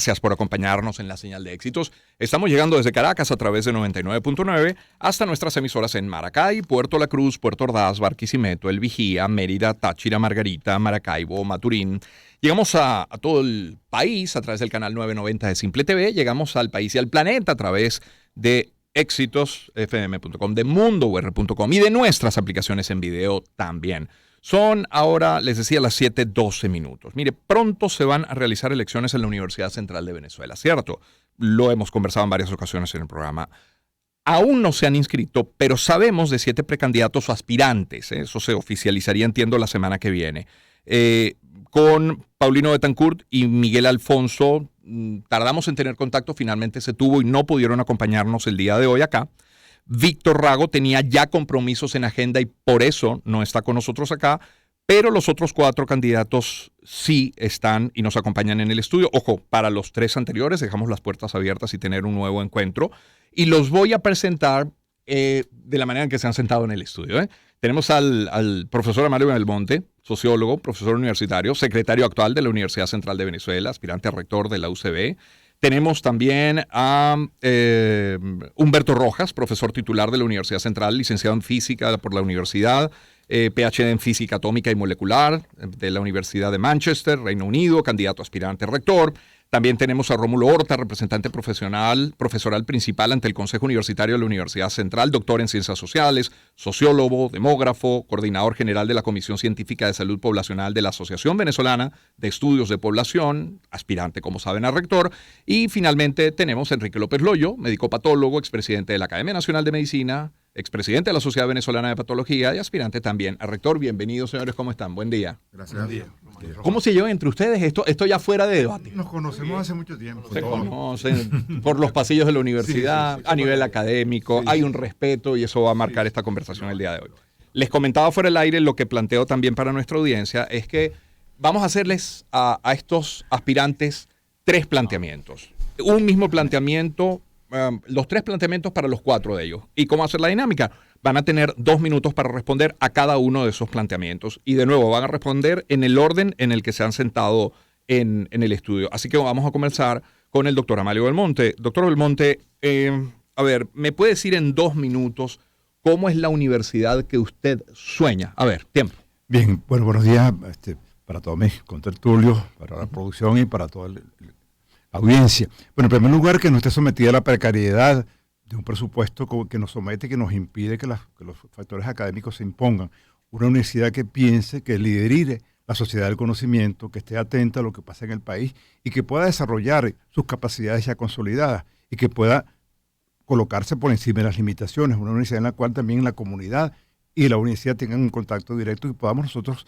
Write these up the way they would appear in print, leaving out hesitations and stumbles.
Gracias por acompañarnos en la señal de éxitos. Estamos llegando desde Caracas a través de 99.9 hasta nuestras emisoras en Maracay, Puerto La Cruz, Puerto Ordaz, Barquisimeto, El Vigía, Mérida, Táchira, Margarita, Maracaibo, Maturín. Llegamos a todo el país a través del canal 990 de Simple TV. Llegamos al país y al planeta a través de exitosfm.com, de mundour.com y de nuestras aplicaciones en video también. Son ahora, les decía, las 7:12 minutos. Mire, pronto se van a realizar elecciones en la Universidad Central de Venezuela, ¿cierto? Lo hemos conversado en varias ocasiones en el programa. Aún no se han inscrito, pero sabemos de 7 precandidatos o aspirantes. Eso se oficializaría, entiendo, la semana que viene. Con Paulino Betancourt y Miguel Alfonso, tardamos en tener contacto, finalmente se tuvo y no pudieron acompañarnos el día de hoy acá. Víctor Rago tenía ya compromisos en agenda y por eso no está con nosotros acá, pero los otros 4 candidatos sí están y nos acompañan en el estudio. Ojo, para los 3 anteriores dejamos las puertas abiertas y tener un nuevo encuentro. Y los voy a presentar de la manera en que se han sentado en el estudio. Tenemos al profesor Amalio Belmonte, sociólogo, profesor universitario, secretario actual de la Universidad Central de Venezuela, aspirante a rector de la UCB. Tenemos también a Humberto Rojas, profesor titular de la Universidad Central, licenciado en física por la universidad, PhD en física atómica y molecular de la Universidad de Manchester, Reino Unido, candidato aspirante a rector. También tenemos a Rómulo Horta, representante profesoral principal ante el Consejo Universitario de la Universidad Central, doctor en Ciencias Sociales, sociólogo, demógrafo, coordinador general de la Comisión Científica de Salud Poblacional de la Asociación Venezolana de Estudios de Población, aspirante, como saben, a rector. Y finalmente tenemos a Enrique López Loyo, médico patólogo, expresidente de la Academia Nacional de Medicina, expresidente de la Sociedad Venezolana de Patología y aspirante también a rector. Bienvenidos, señores, ¿cómo están? Buen día. Gracias. Buen día. ¿Cómo se llevan entre ustedes? Esto ya fuera de debate. Nos conocemos hace mucho tiempo. Se conocen por los pasillos de la universidad, sí, a nivel académico, hay un respeto y eso va a marcar esta conversación el día de hoy. Les comentaba fuera del aire, lo que planteo también para nuestra audiencia es que vamos a hacerles a estos aspirantes 3 planteamientos. Un mismo planteamiento, los 3 planteamientos para los 4 de ellos. ¿Y cómo hacer la dinámica? Van a tener 2 minutos para responder a cada uno de esos planteamientos. Y de nuevo, van a responder en el orden en el que se han sentado en el estudio. Así que vamos a comenzar con el doctor Amalio Belmonte. Doctor Belmonte, a ver, ¿me puede decir en 2 minutos cómo es la universidad que usted sueña? A ver, tiempo. Bien, bueno, buenos días para todos mis contertulios, para la producción y para toda la audiencia. Bueno, en primer lugar, que no esté sometida a la precariedad de un presupuesto que nos somete, que nos impide que los factores académicos se impongan. Una universidad que piense, que lidere la sociedad del conocimiento, que esté atenta a lo que pasa en el país y que pueda desarrollar sus capacidades ya consolidadas y que pueda colocarse por encima de las limitaciones. Una universidad en la cual también la comunidad y la universidad tengan un contacto directo y podamos nosotros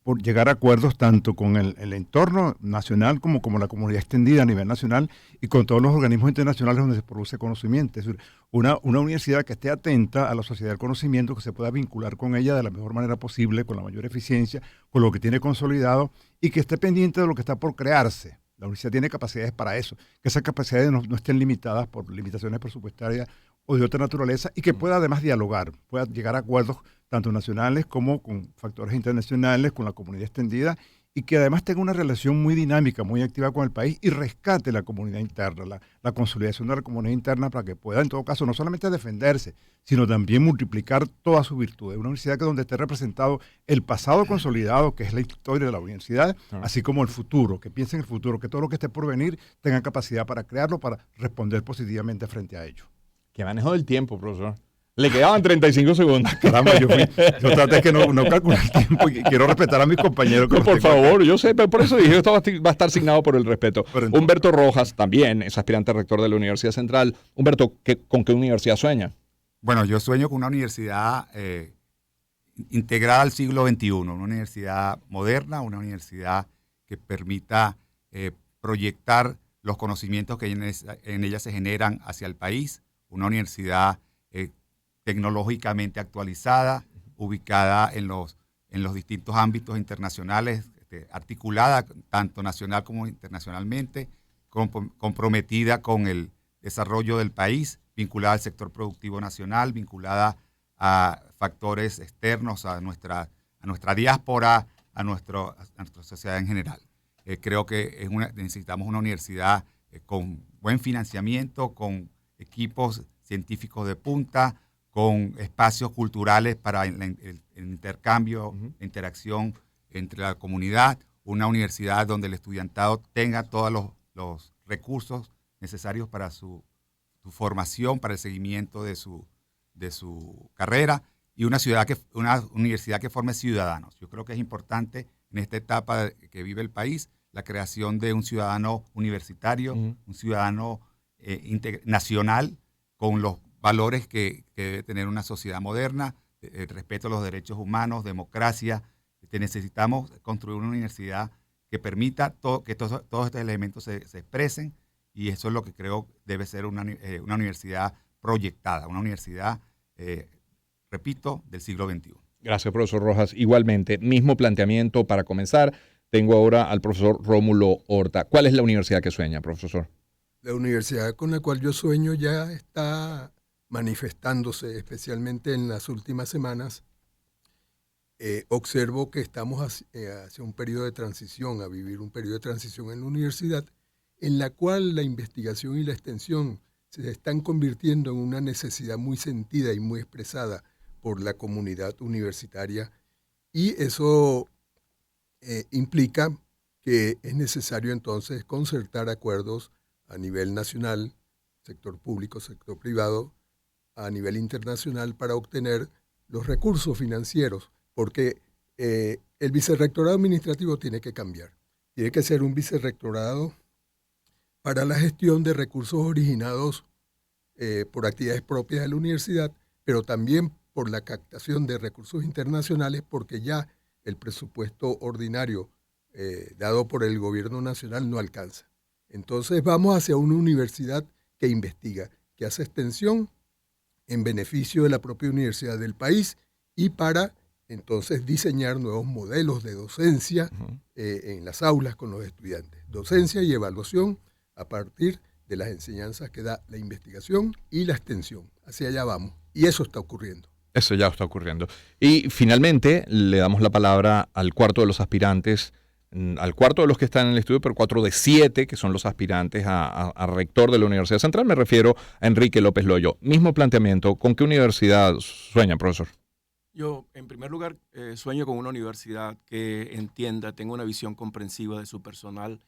por llegar a acuerdos tanto con el entorno nacional como la comunidad extendida a nivel nacional y con todos los organismos internacionales donde se produce conocimiento. Es decir, una universidad que esté atenta a la sociedad del conocimiento, que se pueda vincular con ella de la mejor manera posible, con la mayor eficiencia, con lo que tiene consolidado y que esté pendiente de lo que está por crearse. La universidad tiene capacidades para eso, que esas capacidades no estén limitadas por limitaciones presupuestarias o de otra naturaleza y que pueda además dialogar, pueda llegar a acuerdos tanto nacionales como con factores internacionales, con la comunidad extendida y que además tenga una relación muy dinámica, muy activa con el país y rescate la comunidad interna, la consolidación de la comunidad interna para que pueda en todo caso no solamente defenderse, sino también multiplicar todas sus virtudes. Una universidad que donde esté representado el pasado consolidado, que es la historia de la universidad, así como el futuro, que piense en el futuro, que todo lo que esté por venir tenga capacidad para crearlo, para responder positivamente frente a ello. Que manejo del tiempo, profesor. Le quedaban 35 segundos. Caramba, yo traté que no calcular el tiempo y quiero respetar a mis compañeros. No, por favor, yo sé, pero por eso dije, esto va a estar asignado por el respeto. Entonces, Humberto Rojas también es aspirante a rector de la Universidad Central. Humberto, ¿con qué universidad sueña? Bueno, yo sueño con una universidad integrada al siglo XXI, una universidad moderna, una universidad que permita proyectar los conocimientos que en ella se generan hacia el país, una universidad tecnológicamente actualizada, ubicada en los distintos ámbitos internacionales, articulada tanto nacional como internacionalmente, comprometida con el desarrollo del país, vinculada al sector productivo nacional, vinculada a factores externos, a nuestra diáspora, a nuestra sociedad en general. Creo que necesitamos una universidad con buen financiamiento, con equipos científicos de punta, con espacios culturales para el intercambio, la interacción entre la comunidad, una universidad donde el estudiantado tenga todos los recursos necesarios para su formación, para el seguimiento de su carrera, y una universidad que forme ciudadanos. Yo creo que es importante en esta etapa que vive el país la creación de un ciudadano universitario, un ciudadano nacional, con los valores que debe tener una sociedad moderna, el respeto a los derechos humanos, democracia. Necesitamos construir una universidad que permita que todos estos elementos se expresen, y eso es lo que creo debe ser una universidad proyectada, una universidad, repito, del siglo XXI. Gracias, profesor Rojas. Igualmente, mismo planteamiento para comenzar. Tengo ahora al profesor Rómulo Horta. ¿Cuál es la universidad que sueña, profesor? La universidad con la cual yo sueño ya está manifestándose, especialmente en las últimas semanas. Observo que estamos hacia un periodo de transición, a vivir un periodo de transición en la universidad, en la cual la investigación y la extensión se están convirtiendo en una necesidad muy sentida y muy expresada por la comunidad universitaria, y eso implica que es necesario entonces concertar acuerdos a nivel nacional, sector público, sector privado, a nivel internacional, para obtener los recursos financieros, porque el vicerrectorado administrativo tiene que cambiar. Tiene que ser un vicerrectorado para la gestión de recursos originados por actividades propias de la universidad, pero también por la captación de recursos internacionales, porque ya el presupuesto ordinario dado por el gobierno nacional no alcanza. Entonces vamos hacia una universidad que investiga, que hace extensión en beneficio de la propia universidad del país, y para entonces diseñar nuevos modelos de docencia en las aulas con los estudiantes. Docencia y evaluación a partir de las enseñanzas que da la investigación y la extensión. Hacia allá vamos, y eso está ocurriendo. Eso ya está ocurriendo. Y finalmente le damos la palabra al cuarto de los aspirantes, al cuarto de los que están en el estudio, pero 4 de 7 que son los aspirantes a rector de la Universidad Central. Me refiero a Enrique López Loyo. Mismo planteamiento. ¿Con qué universidad sueña, profesor? Yo, en primer lugar, sueño con una universidad que entienda, tenga una visión comprensiva de su personal,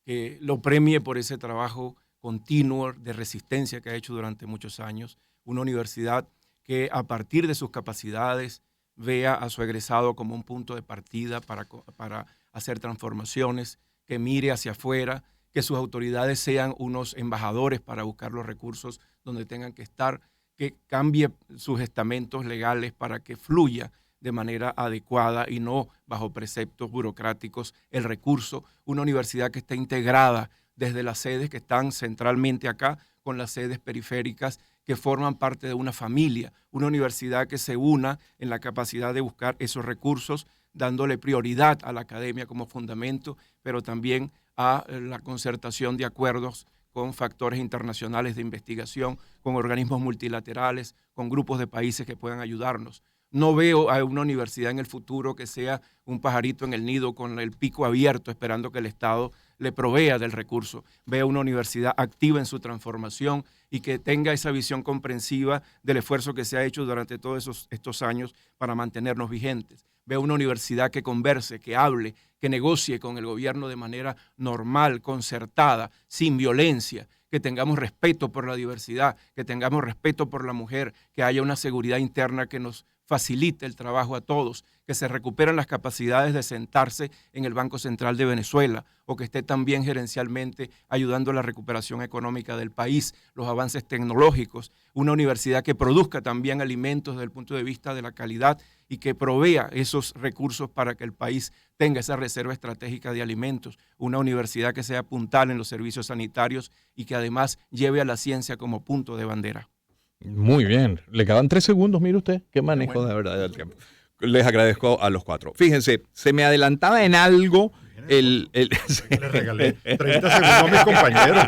que lo premie por ese trabajo continuo de resistencia que ha hecho durante muchos años. Una universidad que, a partir de sus capacidades, vea a su egresado como un punto de partida para hacer transformaciones, que mire hacia afuera, que sus autoridades sean unos embajadores para buscar los recursos donde tengan que estar, que cambie sus estamentos legales para que fluya de manera adecuada y no bajo preceptos burocráticos el recurso. Una universidad que esté integrada desde las sedes que están centralmente acá con las sedes periféricas que forman parte de una familia. Una universidad que se una en la capacidad de buscar esos recursos, dándole prioridad a la academia como fundamento, pero también a la concertación de acuerdos con factores internacionales de investigación, con organismos multilaterales, con grupos de países que puedan ayudarnos. No veo a una universidad en el futuro que sea un pajarito en el nido con el pico abierto esperando que el Estado le provea del recurso. Veo una universidad activa en su transformación y que tenga esa visión comprensiva del esfuerzo que se ha hecho durante todos estos años para mantenernos vigentes. Veo una universidad que converse, que hable, que negocie con el gobierno de manera normal, concertada, sin violencia, que tengamos respeto por la diversidad, que tengamos respeto por la mujer, que haya una seguridad interna que nos facilite el trabajo a todos, que se recuperen las capacidades de sentarse en el Banco Central de Venezuela o que esté también gerencialmente ayudando a la recuperación económica del país, los avances tecnológicos, una universidad que produzca también alimentos desde el punto de vista de la calidad y que provea esos recursos para que el país tenga esa reserva estratégica de alimentos, una universidad que sea puntal en los servicios sanitarios y que además lleve a la ciencia como punto de bandera. Muy bien. Le quedan 3 segundos, mire usted. Qué manejo de verdad del tiempo. Les agradezco a los 4. Fíjense, se me adelantaba en algo Le regalé 30 segundos a mis compañeros.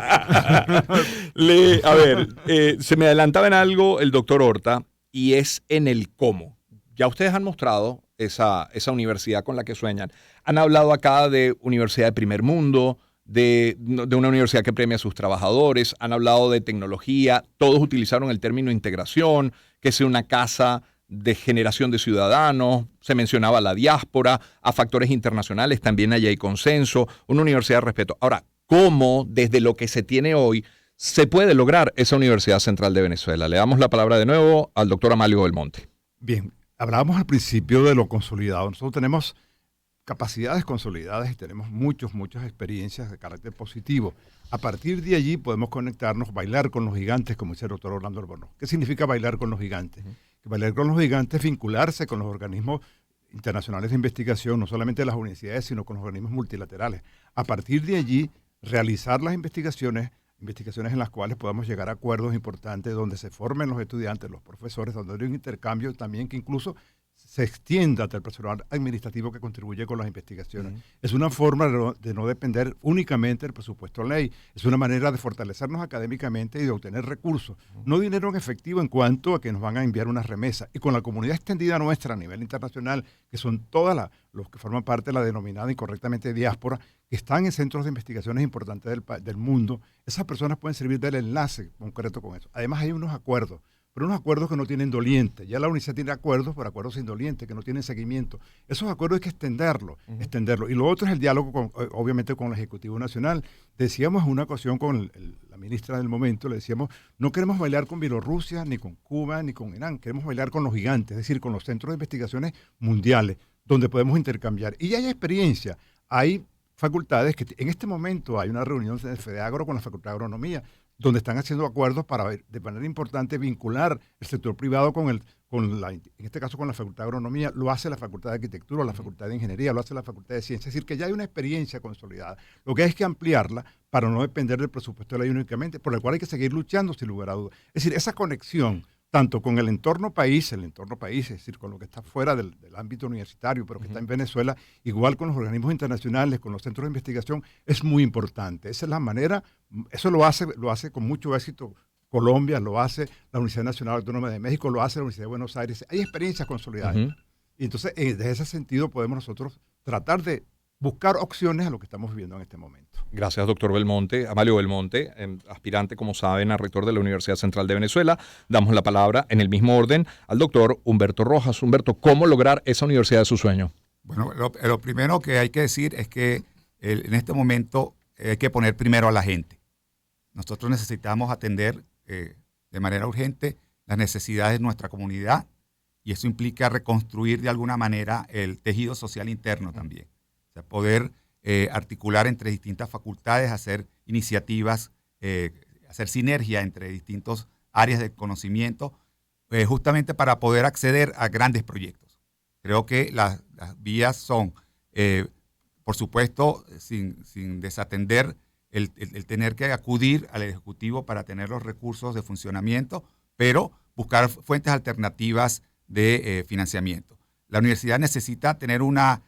Se me adelantaba en algo el doctor Horta, y es en el cómo. Ya ustedes han mostrado esa universidad con la que sueñan. Han hablado acá de universidad de primer mundo, de una universidad que premia a sus trabajadores, han hablado de tecnología, todos utilizaron el término integración, que sea una casa de generación de ciudadanos, se mencionaba la diáspora, a factores internacionales también allá hay consenso, una universidad de respeto. Ahora, ¿cómo desde lo que se tiene hoy se puede lograr esa Universidad Central de Venezuela? Le damos la palabra de nuevo al doctor Amalio Belmonte. Bien, hablábamos al principio de lo consolidado. Nosotros tenemos capacidades consolidadas y tenemos muchas experiencias de carácter positivo. A partir de allí podemos conectarnos, bailar con los gigantes, como dice el doctor Orlando Albornoz. ¿Qué significa bailar con los gigantes? Que bailar con los gigantes es vincularse con los organismos internacionales de investigación, no solamente de las universidades, sino con los organismos multilaterales. A partir de allí, realizar las investigaciones en las cuales podamos llegar a acuerdos importantes, donde se formen los estudiantes, los profesores, donde hay un intercambio también que incluso se extienda hasta el personal administrativo que contribuye con las investigaciones. Es una forma de no depender únicamente del presupuesto ley. Es una manera de fortalecernos académicamente y de obtener recursos. No dinero en efectivo en cuanto a que nos van a enviar unas remesas. Y con la comunidad extendida nuestra a nivel internacional, que son todas los que forman parte de la denominada incorrectamente diáspora, que están en centros de investigaciones importantes del mundo, esas personas pueden servir del enlace concreto con eso. Además hay unos acuerdos, pero unos acuerdos que no tienen doliente. Ya la universidad tiene acuerdos, pero acuerdos indolientes, que no tienen seguimiento. Esos acuerdos hay que extenderlos. Y lo otro es el diálogo, obviamente, con el Ejecutivo Nacional. Decíamos en una ocasión con la ministra del momento, le decíamos, no queremos bailar con Bielorrusia, ni con Cuba, ni con Irán. Queremos bailar con los gigantes, es decir, con los centros de investigaciones mundiales, donde podemos intercambiar. Y ya hay experiencia. Hay facultades que en este momento hay una reunión de FEDEAGRO con la Facultad de Agronomía, donde están haciendo acuerdos para, de manera importante, vincular el sector privado en este caso con la Facultad de Agronomía, lo hace la Facultad de Arquitectura, la Facultad de Ingeniería, lo hace la Facultad de Ciencias. Es decir, que ya hay una experiencia consolidada. Lo que hay es que ampliarla para no depender del presupuesto de la ley únicamente, por el cual hay que seguir luchando sin lugar a dudas. Es decir, esa conexión tanto con el entorno país, es decir, con lo que está fuera del ámbito universitario, pero que está en Venezuela, igual con los organismos internacionales, con los centros de investigación, es muy importante. Esa es la manera, eso lo hace con mucho éxito Colombia, lo hace la Universidad Nacional Autónoma de México, lo hace la Universidad de Buenos Aires. Hay experiencias consolidadas. Y entonces, desde ese sentido, podemos nosotros tratar de buscar opciones a lo que estamos viviendo en este momento. Gracias, doctor Belmonte. Amalio Belmonte, aspirante, como saben, a rector de la Universidad Central de Venezuela. Damos la palabra, en el mismo orden, al doctor Humberto Rojas. Humberto, ¿cómo lograr esa universidad de su sueño? Bueno, lo primero que hay que decir es que en este momento hay que poner primero a la gente. Nosotros necesitamos atender de manera urgente las necesidades de nuestra comunidad y eso implica reconstruir de alguna manera el tejido social interno también. O sea, poder articular entre distintas facultades, hacer iniciativas, hacer sinergia entre distintas áreas de conocimiento, justamente para poder acceder a grandes proyectos. Creo que las vías son, por supuesto, sin desatender el tener que acudir al Ejecutivo para tener los recursos de funcionamiento, pero buscar fuentes alternativas de financiamiento. La universidad necesita tener una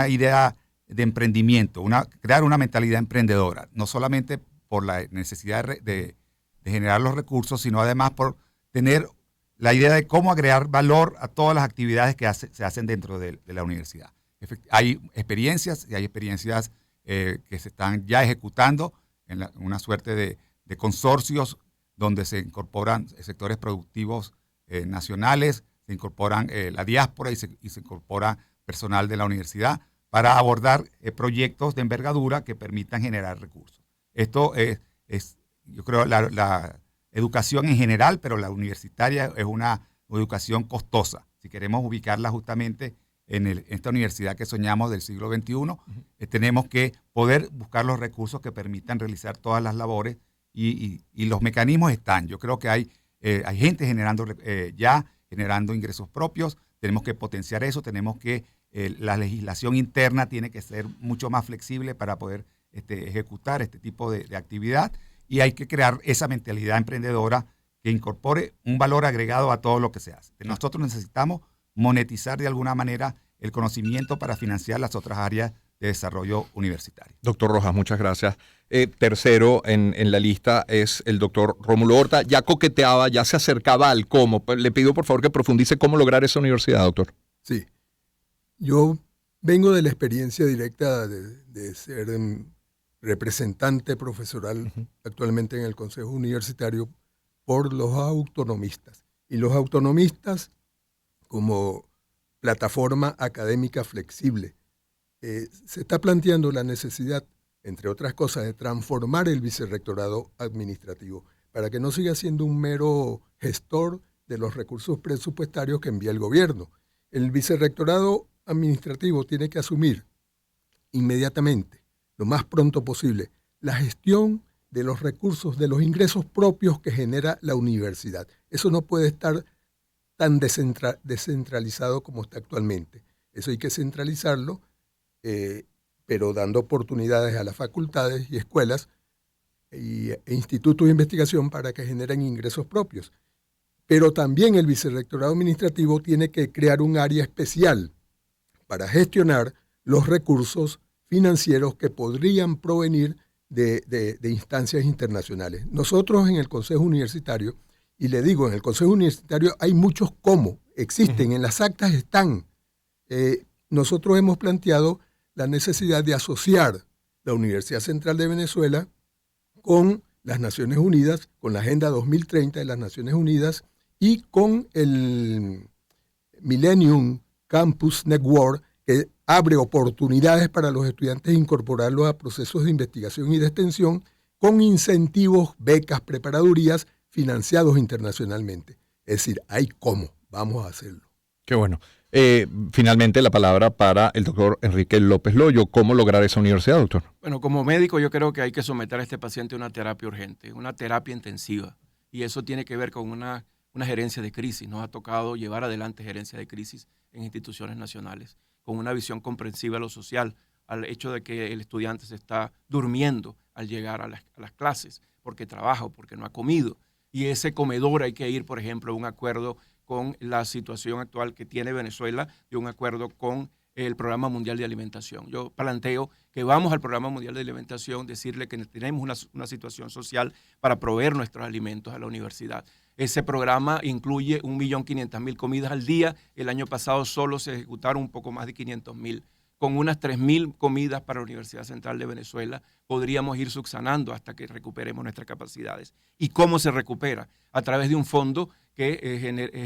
idea de emprendimiento, crear una mentalidad emprendedora, no solamente por la necesidad de generar los recursos, sino además por tener la idea de cómo agregar valor a todas las actividades que se hacen dentro de la universidad. Hay experiencias que se están ya ejecutando en una suerte de consorcios donde se incorporan sectores productivos nacionales, se incorporan la diáspora y se incorpora personal de la universidad para abordar proyectos de envergadura que permitan generar recursos. Esto es yo creo, la educación en general, pero la universitaria es una educación costosa. Si queremos ubicarla justamente en esta universidad que soñamos del siglo XXI, tenemos que poder buscar los recursos que permitan realizar todas las labores y los mecanismos están. Yo creo que hay gente generando ingresos propios. Tenemos que potenciar eso, tenemos que la legislación interna tiene que ser mucho más flexible para poder ejecutar este tipo de actividad y hay que crear esa mentalidad emprendedora que incorpore un valor agregado a todo lo que se hace. Nosotros necesitamos monetizar de alguna manera el conocimiento para financiar las otras áreas de desarrollo universitario. Doctor Rojas, muchas gracias. Tercero en la lista es el doctor Rómulo Horta. Ya coqueteaba, ya se acercaba al cómo. Le pido por favor que profundice cómo lograr esa universidad, doctor. Sí. Yo vengo de la experiencia directa de ser representante profesoral actualmente en el Consejo Universitario por los autonomistas. Y los autonomistas, como plataforma académica flexible, se está planteando la necesidad, entre otras cosas, de transformar el vicerrectorado administrativo para que no siga siendo un mero gestor de los recursos presupuestarios que envía el gobierno. El vicerrectorado administrativo tiene que asumir inmediatamente, lo más pronto posible, la gestión de los recursos, de los ingresos propios que genera la universidad. Eso no puede estar tan descentralizado como está actualmente. Eso hay que centralizarlo, pero dando oportunidades a las facultades y escuelas e institutos de investigación para que generen ingresos propios. Pero también el vicerrectorado administrativo tiene que crear un área especial para gestionar los recursos financieros que podrían provenir de instancias internacionales. Nosotros en el Consejo Universitario, y le digo, en el Consejo Universitario hay muchos cómo, existen, en las actas están. Nosotros hemos planteado la necesidad de asociar la Universidad Central de Venezuela con las Naciones Unidas, con la Agenda 2030 de las Naciones Unidas y con el Millennium Campus Network, que abre oportunidades para los estudiantes incorporarlos a procesos de investigación y de extensión con incentivos, becas, preparadurías financiados internacionalmente. Es decir, hay cómo, vamos a hacerlo. Qué bueno. Finalmente la palabra para el doctor Enrique López Loyo. ¿Cómo lograr esa universidad, doctor? Bueno, como médico yo creo que hay que someter a este paciente a una terapia urgente, una terapia intensiva. Y eso tiene que ver con una gerencia de crisis. Nos ha tocado llevar adelante gerencia de crisis en instituciones nacionales, con una visión comprensiva a lo social, al hecho de que el estudiante se está durmiendo al llegar a las clases, porque trabaja o porque no ha comido. Y ese comedor hay que ir, por ejemplo, a un acuerdo con la situación actual que tiene Venezuela, de un acuerdo con el Programa Mundial de Alimentación. Yo planteo que vamos al Programa Mundial de Alimentación, decirle que tenemos una situación social para proveer nuestros alimentos a la universidad. Ese programa incluye 1.500.000 comidas al día. El año pasado solo se ejecutaron un poco más de 500.000. Con unas 3.000 comidas para la Universidad Central de Venezuela podríamos ir subsanando hasta que recuperemos nuestras capacidades. ¿Y cómo se recupera? A través de un fondo que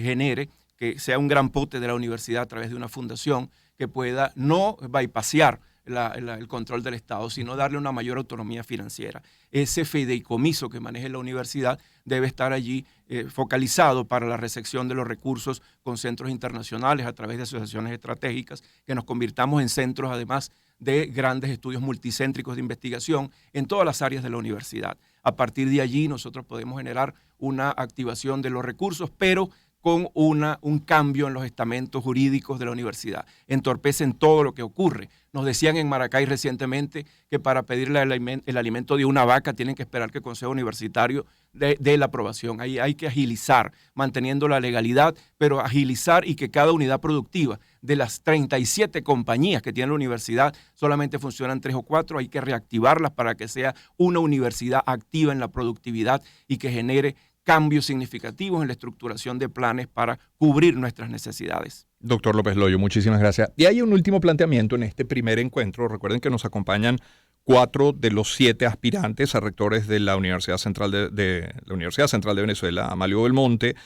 genere, que sea un gran pote de la universidad a través de una fundación que pueda no bypassear el control del Estado, sino darle una mayor autonomía financiera. Ese fideicomiso que maneje la universidad debe estar allí focalizado para la recepción de los recursos con centros internacionales a través de asociaciones estratégicas, que nos convirtamos en centros además de grandes estudios multicéntricos de investigación en todas las áreas de la universidad. A partir de allí nosotros podemos generar una activación de los recursos, pero con un cambio en los estamentos jurídicos de la universidad. Entorpecen todo lo que ocurre. Nos decían en Maracay recientemente que para pedirle el alimento de una vaca tienen que esperar que el Consejo Universitario dé la aprobación. Ahí hay que agilizar, manteniendo la legalidad, pero agilizar y que cada unidad productiva de las 37 compañías que tiene la universidad solamente funcionan 3 o 4. Hay que reactivarlas para que sea una universidad activa en la productividad y que genere cambios significativos en la estructuración de planes para cubrir nuestras necesidades. Doctor López Loyo, muchísimas gracias. Y hay un último planteamiento en este primer encuentro. Recuerden que nos acompañan 4 de los 7 aspirantes a rectores de la Universidad Central de la Universidad Central de Venezuela: Amalio Belmonte,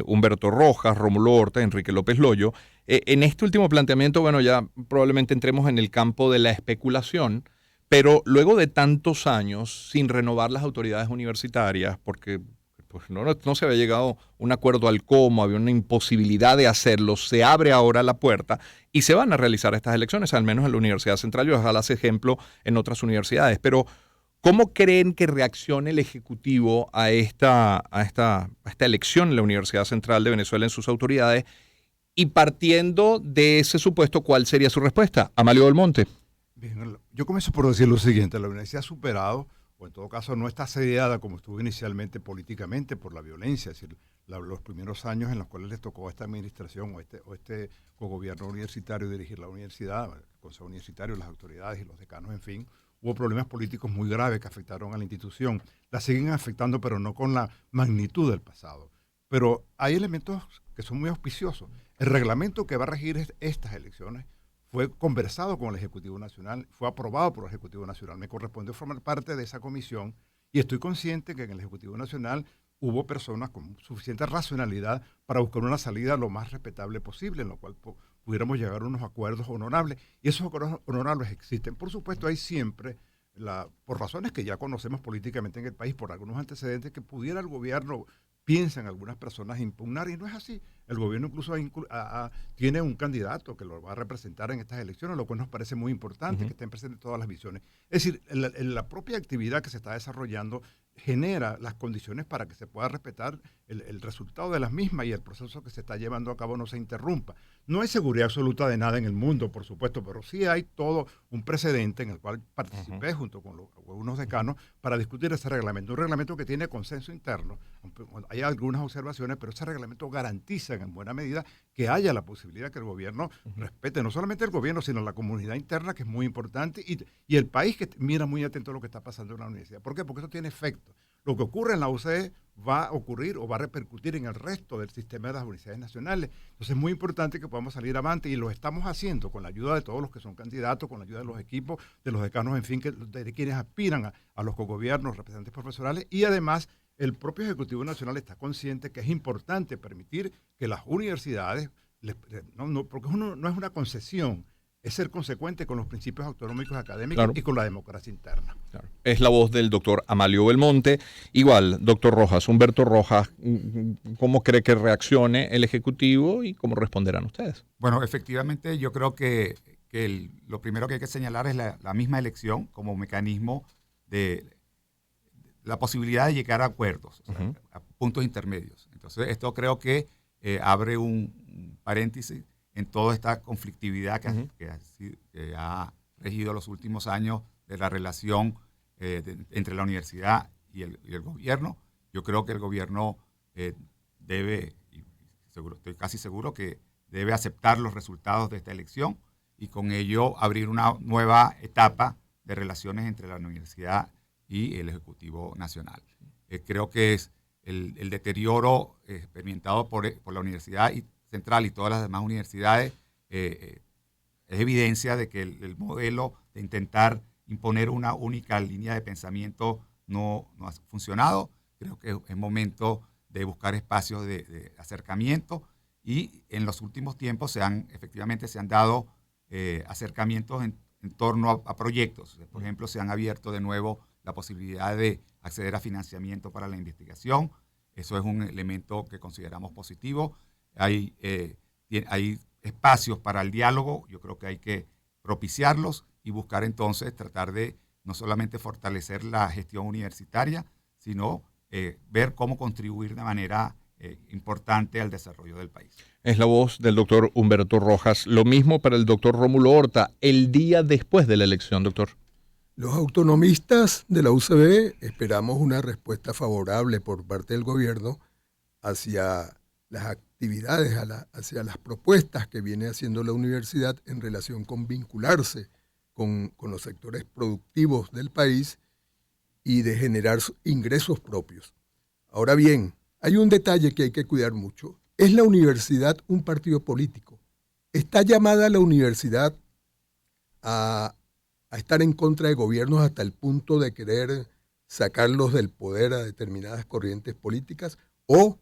Humberto Rojas, Rómulo Horta, Enrique López Loyo. En este último planteamiento, bueno, ya probablemente entremos en el campo de la especulación, pero luego de tantos años sin renovar las autoridades universitarias, porque pues no se había llegado a un acuerdo al cómo, había una imposibilidad de hacerlo, se abre ahora la puerta y se van a realizar estas elecciones, al menos en la Universidad Central, y ojalá sea ejemplo en otras universidades. Pero, ¿cómo creen que reaccione el Ejecutivo a esta elección en la Universidad Central de Venezuela en sus autoridades? Y partiendo de ese supuesto, ¿cuál sería su respuesta? Amalio Belmonte. Bien, yo comienzo por decir lo siguiente: la universidad ha superado, o en todo caso no está asediada como estuvo inicialmente políticamente por la violencia. Es decir, los primeros años en los cuales les tocó a esta administración o este cogobierno universitario dirigir la universidad, el Consejo Universitario, las autoridades y los decanos, en fin, hubo problemas políticos muy graves que afectaron a la institución. La siguen afectando, pero no con la magnitud del pasado. Pero hay elementos que son muy auspiciosos. El reglamento que va a regir estas elecciones fue conversado con el Ejecutivo Nacional, fue aprobado por el Ejecutivo Nacional. Me correspondió formar parte de esa comisión y estoy consciente que en el Ejecutivo Nacional hubo personas con suficiente racionalidad para buscar una salida lo más respetable posible, en lo cual pudiéramos llegar a unos acuerdos honorables. Y esos acuerdos honorables existen. Por supuesto, hay siempre, por razones que ya conocemos políticamente en el país, por algunos antecedentes que pudiera el gobierno, piensan algunas personas, impugnar, y no es así. El gobierno incluso tiene un candidato que lo va a representar en estas elecciones, lo cual nos parece muy importante, que estén presentes todas las visiones. Es decir, la propia actividad que se está desarrollando genera las condiciones para que se pueda respetar el resultado de las mismas y el proceso que se está llevando a cabo no se interrumpa. No hay seguridad absoluta de nada en el mundo, por supuesto, pero sí hay todo un precedente en el cual participé junto con algunos decanos para discutir ese reglamento. Un reglamento que tiene consenso interno. Hay algunas observaciones, pero ese reglamento garantiza en buena medida que haya la posibilidad que el gobierno respete, no solamente el gobierno, sino la comunidad interna, que es muy importante, y el país, que mira muy atento a lo que está pasando en la universidad. ¿Por qué? Porque eso tiene efecto. Lo que ocurre en la UCE va a ocurrir o va a repercutir en el resto del sistema de las universidades nacionales. Entonces es muy importante que podamos salir avante, y lo estamos haciendo con la ayuda de todos los que son candidatos, con la ayuda de los equipos, de los decanos, en fin, de quienes aspiran a los cogobiernos, representantes profesionales, y además el propio Ejecutivo Nacional está consciente que es importante permitir que las universidades, porque no es una concesión, es ser consecuente con los principios autonómicos académicos y con la democracia interna. Claro. Es la voz del doctor Amalio Belmonte. Igual, doctor Rojas, Humberto Rojas, ¿cómo cree que reaccione el Ejecutivo y cómo responderán ustedes? Bueno, efectivamente yo creo que lo primero que hay que señalar es la misma elección como mecanismo de la posibilidad de llegar a acuerdos, o sea, a puntos intermedios. Entonces, esto creo que abre un paréntesis en toda esta conflictividad que ha regido los últimos años de la relación entre la universidad y el gobierno. Yo creo que el gobierno debe, y estoy casi seguro que debe aceptar los resultados de esta elección y con ello abrir una nueva etapa de relaciones entre la universidad y el Ejecutivo Nacional. Creo que es el deterioro experimentado por la Universidad Central y todas las demás universidades es evidencia de que el modelo de intentar imponer una única línea de pensamiento no ha funcionado. Creo que es momento de buscar espacios de acercamiento, y en los últimos tiempos efectivamente se han dado acercamientos en torno a proyectos. Por ejemplo, se han abierto de nuevo la posibilidad de acceder a financiamiento para la investigación. Eso es un elemento que consideramos positivo. Hay espacios para el diálogo, yo creo que hay que propiciarlos y buscar entonces tratar de no solamente fortalecer la gestión universitaria, sino ver cómo contribuir de manera importante al desarrollo del país. Es la voz del doctor Humberto Rojas. Lo mismo para el doctor Rómulo Horta, el día después de la elección, doctor. Los autonomistas de la UCB esperamos una respuesta favorable por parte del gobierno hacia las actividades, hacia las propuestas que viene haciendo la universidad en relación con vincularse con los sectores productivos del país y de generar ingresos propios. Ahora bien, hay un detalle que hay que cuidar mucho. ¿Es la universidad un partido político? ¿Está llamada la universidad a estar en contra de gobiernos hasta el punto de querer sacarlos del poder a determinadas corrientes políticas? ¿O,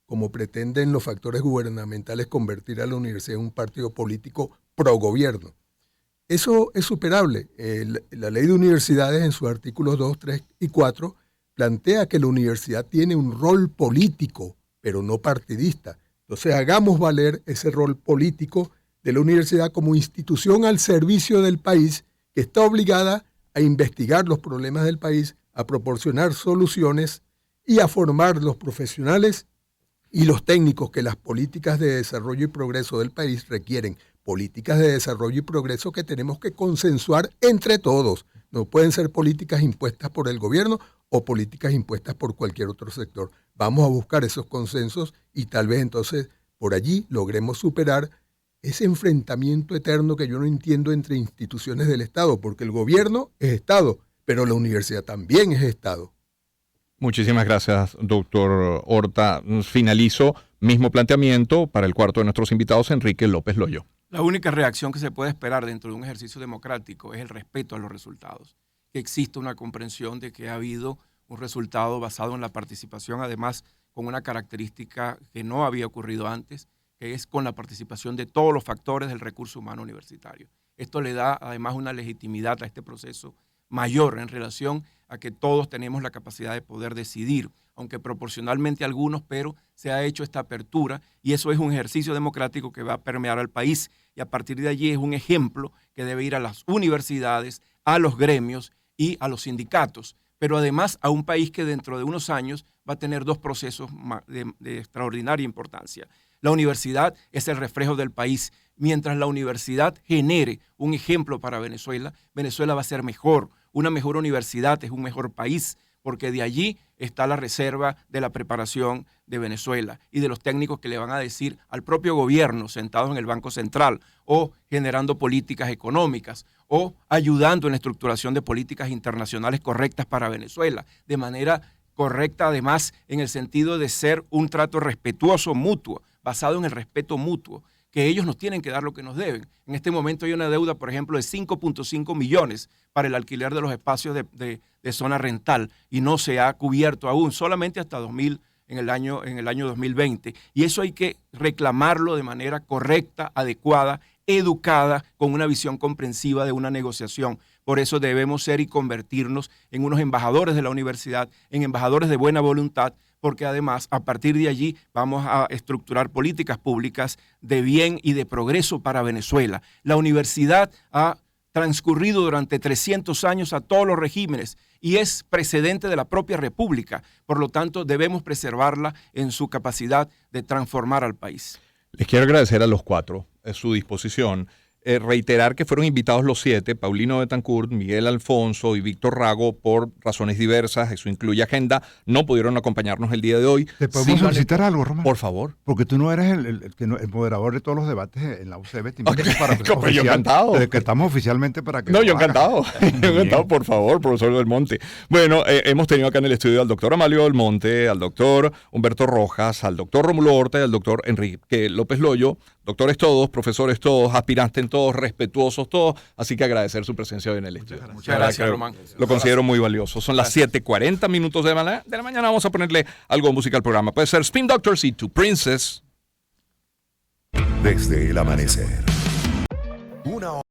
como pretenden los factores gubernamentales, convertir a la universidad en un partido político pro gobierno? Eso es superable. La ley de universidades, en sus artículos 2, 3 y 4, plantea que la universidad tiene un rol político, pero no partidista. Entonces hagamos valer ese rol político de la universidad como institución al servicio del país, que está obligada a investigar los problemas del país, a proporcionar soluciones y a formar los profesionales y los técnicos que las políticas de desarrollo y progreso del país requieren. Políticas de desarrollo y progreso que tenemos que consensuar entre todos. No pueden ser políticas impuestas por el gobierno o políticas impuestas por cualquier otro sector. Vamos a buscar esos consensos y tal vez entonces por allí logremos superar ese enfrentamiento eterno que yo no entiendo entre instituciones del Estado, porque el gobierno es Estado, pero la universidad también es Estado. Muchísimas gracias, doctor Horta. Finalizo, mismo planteamiento para el cuarto de nuestros invitados, Enrique López Loyo. La única reacción que se puede esperar dentro de un ejercicio democrático es el respeto a los resultados. Que exista una comprensión de que ha habido un resultado basado en la participación, además con una característica que no había ocurrido antes, que es con la participación de todos los factores del recurso humano universitario. Esto le da además una legitimidad a este proceso mayor en relación a que todos tenemos la capacidad de poder decidir, aunque proporcionalmente algunos, pero se ha hecho esta apertura y eso es un ejercicio democrático que va a permear al país y a partir de allí es un ejemplo que debe ir a las universidades, a los gremios y a los sindicatos, pero además a un país que dentro de unos años va a tener dos procesos de extraordinaria importancia. La universidad es el reflejo del país. Mientras la universidad genere un ejemplo para Venezuela, Venezuela va a ser mejor. Una mejor universidad es un mejor país, porque de allí está la reserva de la preparación de Venezuela y de los técnicos que le van a decir al propio gobierno sentados en el Banco Central o generando políticas económicas o ayudando en la estructuración de políticas internacionales correctas para Venezuela, de manera correcta además en el sentido de ser un trato respetuoso mutuo, basado en el respeto mutuo, que ellos nos tienen que dar lo que nos deben. En este momento hay una deuda, por ejemplo, de 5.5 millones para el alquiler de los espacios de zona rental y no se ha cubierto aún, solamente hasta 2000 en el año 2020. Y eso hay que reclamarlo de manera correcta, adecuada, educada, con una visión comprensiva de una negociación. Por eso debemos ser y convertirnos en unos embajadores de la universidad, en embajadores de buena voluntad, porque además a partir de allí vamos a estructurar políticas públicas de bien y de progreso para Venezuela. La universidad ha transcurrido durante 300 años a todos los regímenes y es precedente de la propia República. Por lo tanto, debemos preservarla en su capacidad de transformar al país. Les quiero agradecer a los cuatro su disposición. Reiterar que fueron invitados los 7, Paulino Betancourt, Miguel Alfonso y Víctor Rago, por razones diversas, eso incluye agenda, no pudieron acompañarnos el día de hoy. ¿Te podemos solicitar algo, Román? Por favor. Porque tú no eres el moderador de todos los debates en la UCB. Te invito para yo encantado. Desde que estamos oficialmente para que... No, yo encantado. Yo encantado, por favor, profesor Del Monte. Bueno, hemos tenido acá en el estudio al doctor Amalio Del Monte, al doctor Humberto Rojas, al doctor Rómulo Horta y al doctor Enrique López Loyo. Doctores todos, profesores todos, aspirantes todos, respetuosos todos, así que agradecer su presencia hoy en el estudio. Muchas gracias, Román. Lo considero muy valioso. Son las 7:40 minutos de la mañana. Vamos a ponerle algo de música al programa. Puede ser Spin Doctors y To Princess. Desde el amanecer. Una